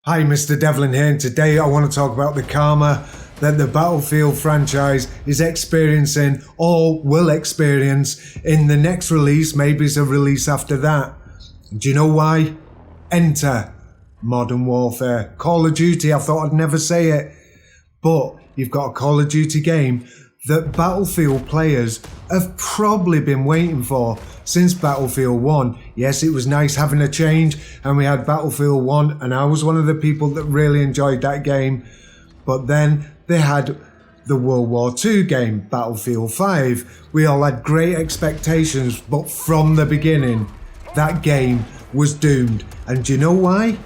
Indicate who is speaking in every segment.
Speaker 1: Hi, Mr. Devlin here, and today I want to talk about the karma that the Battlefield franchise is experiencing or will experience in the next release, maybe it's a release after that. Do you know why? Enter Modern Warfare. Call of Duty, I thought I'd never say it, but you've got a Call of Duty game that Battlefield players have probably been waiting for since Battlefield 1. Yes, it was nice having a change, and we had Battlefield 1, and I was one of the people that really enjoyed that game. But then they had the World War II game, Battlefield 5. We all had great expectations, but from the beginning, that game was doomed. And do you know why?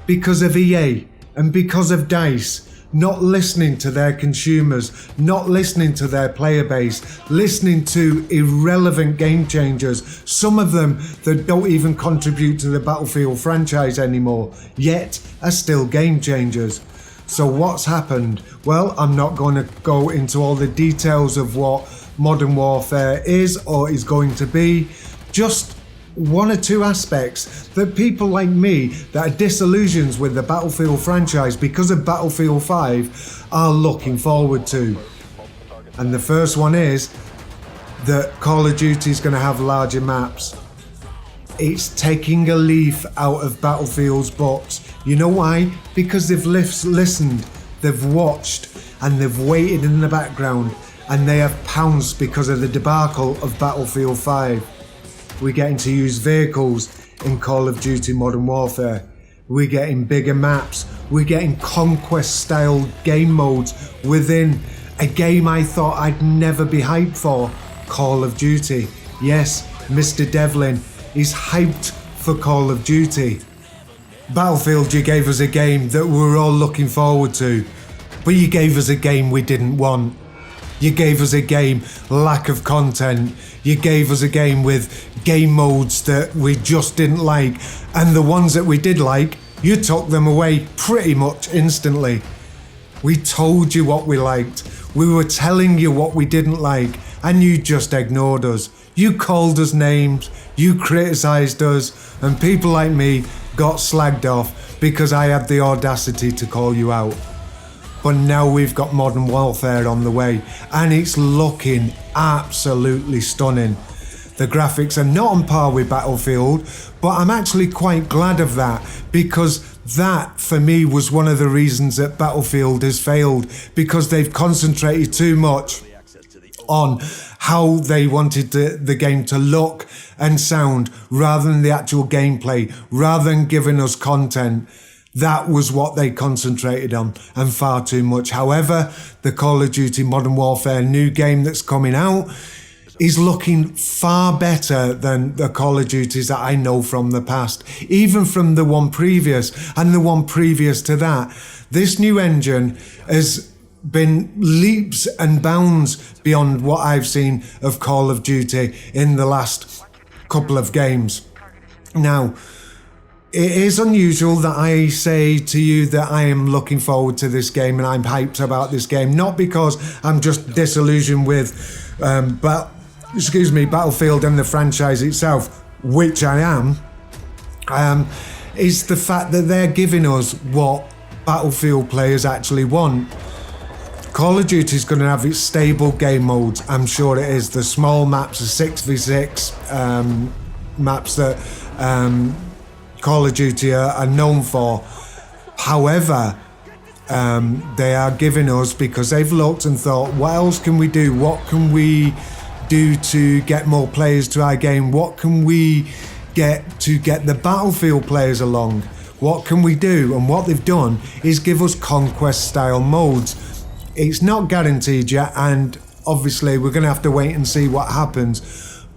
Speaker 1: Because of EA and because of DICE. Not listening to their consumers, not listening to their player base, listening to irrelevant game changers, some of them that don't even contribute to the Battlefield franchise anymore, yet are still game changers. So what's happened? Well, I'm not going to go into all the details of what Modern Warfare is or is going to be, just one or two aspects that people like me that are disillusioned with the Battlefield franchise because of Battlefield 5 are looking forward to. And the first one is that Call of Duty is going to have larger maps. It's taking a leaf out of Battlefield's books. You know why? Because they've listened, they've watched, and they've waited in the background, and they have pounced because of the debacle of Battlefield 5. We're getting to use vehicles in Call of Duty Modern Warfare. We're getting bigger maps. We're getting conquest-style game modes within a game I thought I'd never be hyped for, Call of Duty. Yes, Mr. Devlin is hyped for Call of Duty. Battlefield, you gave us a game that we were all looking forward to, but you gave us a game we didn't want. You gave us a game lack of content. You gave us a game with game modes that we just didn't like, and the ones that we did like, you took them away pretty much instantly. We told you what we liked. We were telling you what we didn't like, and you just ignored us. You called us names, you criticised us, and people like me got slagged off because I had the audacity to call you out. But now we've got Modern Warfare on the way, and it's looking absolutely stunning. The graphics are not on par with Battlefield, but I'm actually quite glad of that, because that for me was one of the reasons that Battlefield has failed, because they've concentrated too much on how they wanted the game to look and sound rather than the actual gameplay, rather than giving us content. That was what they concentrated on, and far too much. However, the Call of Duty Modern Warfare new game that's coming out is looking far better than the Call of Duties that I know from the past, even from the one previous and the one previous to that. This new engine has been leaps and bounds beyond what I've seen of Call of Duty in the last couple of games. Now, it is unusual that I say to you that I am looking forward to this game and I'm hyped about this game, not because I'm just disillusioned with Battlefield and the franchise itself, which I am. It's the fact that they're giving us what Battlefield players actually want. Call of Duty is going to have its stable game modes, I'm sure it is. The small maps, the 6v6 maps that Call of Duty are known for. However, they are giving us, because they've looked and thought, what else can we do? What can we do to get more players to our game? What can we get to get the Battlefield players along? What can we do? And what they've done is give us conquest style modes. It's not guaranteed yet, and obviously we're going to have to wait and see what happens.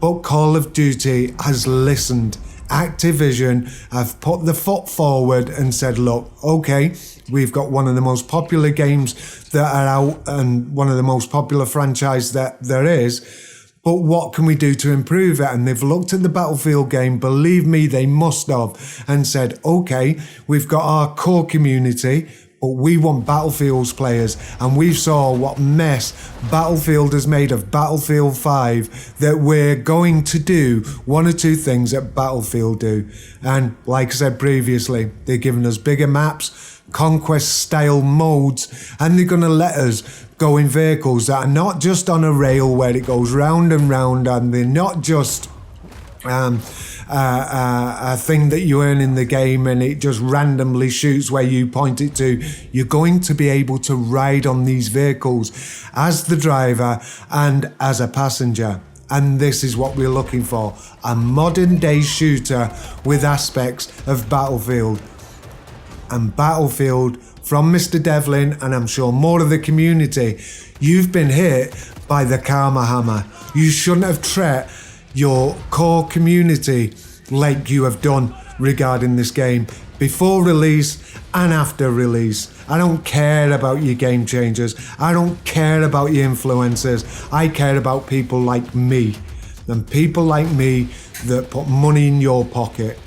Speaker 1: But Call of Duty has listened. Activision have put the foot forward and said, look, okay, we've got one of the most popular games that are out and one of the most popular franchise that there is, but what can we do to improve it? And they've looked at the Battlefield game, believe me, they must have, and said, okay, we've got our core community, But we want Battlefield's players, and we saw what mess Battlefield has made of Battlefield 5, that we're going to do one or two things that Battlefield do. And like I said previously, they're giving us bigger maps, conquest-style modes, and they're going to let us go in vehicles that are not just on a rail where it goes round and round, and they're not just a thing that you earn in the game and it just randomly shoots where you point it to. You're going to be able to ride on these vehicles as the driver and as a passenger. And this is what we're looking for. A modern day shooter with aspects of Battlefield. And Battlefield, from Mr. Devlin, and I'm sure more of the community, you've been hit by the karma hammer. You shouldn't have treated your core community like you have done regarding this game before release and after release. I don't care about your game changers. I don't care about your influencers. I care about people like me, and people like me that put money in your pocket.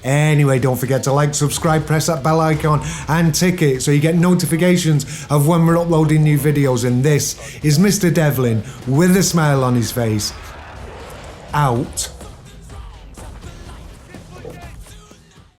Speaker 1: Anyway, don't forget to like, subscribe, press that bell icon and tick it so you get notifications of when we're uploading new videos. And this is Mr. Devlin with a smile on his face. Out.